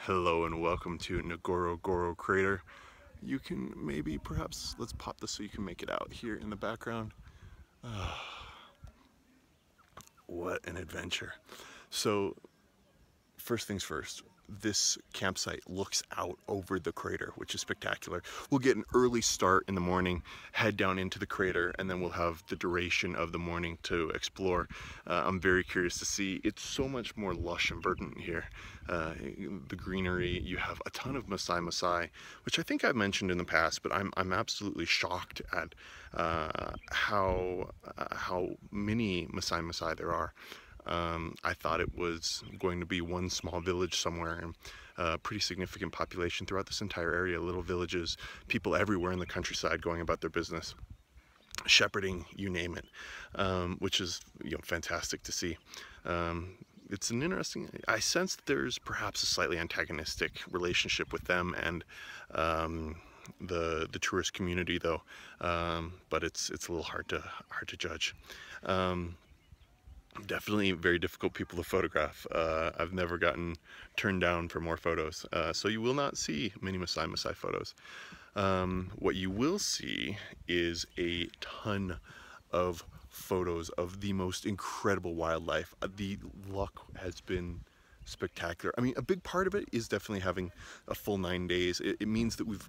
Hello and welcome to Ngorongoro Crater. You can perhaps, let's pop this so you can make it out here in the background. What an adventure. So first things first, this campsite looks out over the crater, which is spectacular. We'll get an early start in the morning, head down into the crater, and then we'll have the duration of the morning to explore. I'm very curious to see. It's so much more lush and verdant here. The greenery, you have a ton of Maasai Maasai, which I think I've mentioned in the past, but I'm absolutely shocked at how many Maasai Maasai there are. I thought it was going to be one small village somewhere, and a pretty significant population throughout this entire area, little villages, people everywhere in the countryside going about their business, shepherding, you name it, which is fantastic to see. It's an interesting, I sense that there's perhaps a slightly antagonistic relationship with them and the tourist community though, but it's a little hard to judge. Definitely very difficult people to photograph. I've never gotten turned down for more photos. So you will not see many Maasai Maasai photos. What you will see is a ton of photos of the most incredible wildlife. The luck has been spectacular. I mean, a big part of it is definitely having a full 9 days. It means that we've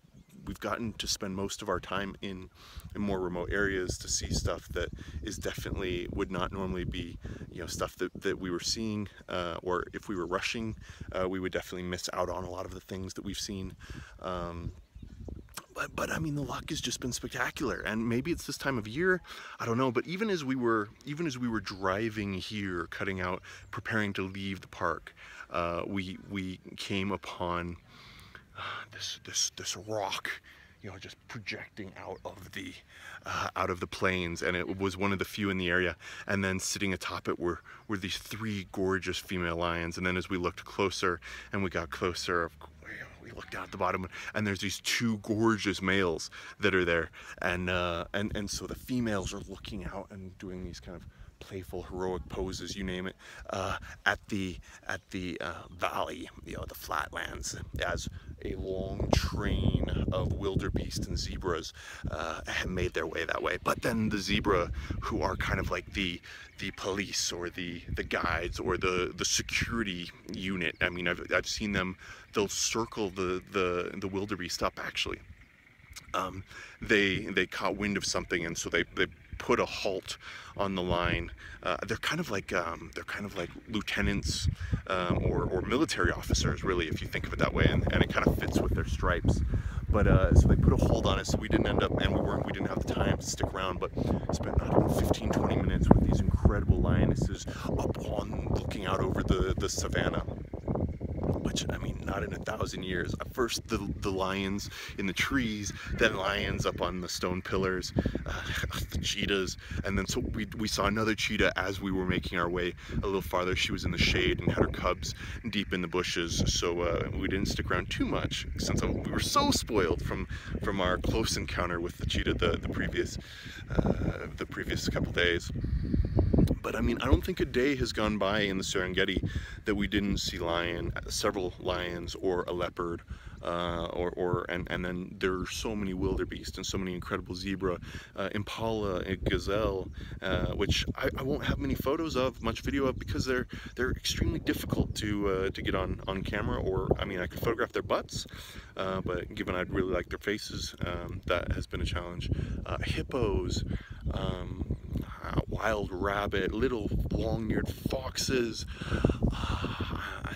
gotten to spend most of our time in more remote areas to see stuff that is definitely would not normally be, stuff that we were seeing, or if we were rushing, we would definitely miss out on a lot of the things that we've seen. But I mean, the luck has just been spectacular, and maybe it's this time of year, I don't know. But even as we were driving here, cutting out, preparing to leave the park, we came upon this rock, just projecting out of the plains, and it was one of the few in the area. And then sitting atop it were these 3 gorgeous female lions. And then as we looked closer and we got closer, we looked down at the bottom, and there's these 2 gorgeous males that are there, and so the females are looking out and doing these kind of playful, heroic poses, you name it, at the valley, the flatlands, as a long train of wildebeest and zebras have made their way that way. But then the zebra, who are kind of like the police or the guides or the security unit. I mean, I've seen them. They'll circle the wildebeest up actually. They caught wind of something, and so they put a halt on the line. They're kind of like lieutenants or military officers, really, if you think of it that way, and it kind of fits with their stripes. But so they put a hold on us, so we didn't end up, and we didn't have the time to stick around, but spent, I don't know, 15-20 minutes with these incredible lionesses looking out over the savannah. Which, I mean, not in 1,000 years. At first the lions in the trees, then lions up on the stone pillars, the cheetahs, and then so we saw another cheetah as we were making our way a little farther. She was in the shade and had her cubs deep in the bushes, so we didn't stick around too much since we were so spoiled from our close encounter with the cheetah the previous couple days. But I mean, I don't think a day has gone by in the Serengeti that we didn't see several lions or a leopard, and then there are so many wildebeest and so many incredible zebra, impala, and gazelle, which I won't have many photos of, much video of, because they're extremely difficult to get on camera. Or I mean, I could photograph their butts, but given I'd really like their faces, that has been a challenge. Hippos. Wild rabbit, little long-eared foxes,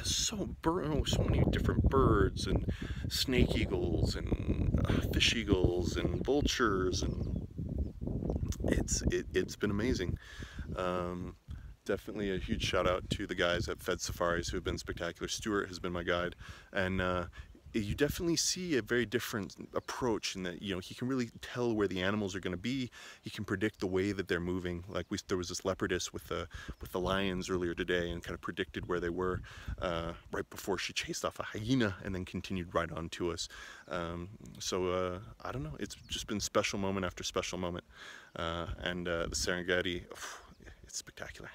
so many different birds, and snake eagles, and fish eagles, and vultures, and it's been amazing. Definitely a huge shout out to the guys at Fed Safaris who have been spectacular. Stuart has been my guide, and you definitely see a very different approach in that, he can really tell where the animals are going to be. He can predict the way that they're moving. Like there was this leopardess with the lions earlier today, and kind of predicted where they were right before she chased off a hyena and then continued right on to us. So I don't know, it's just been special moment after special moment, and the Serengeti, it's spectacular.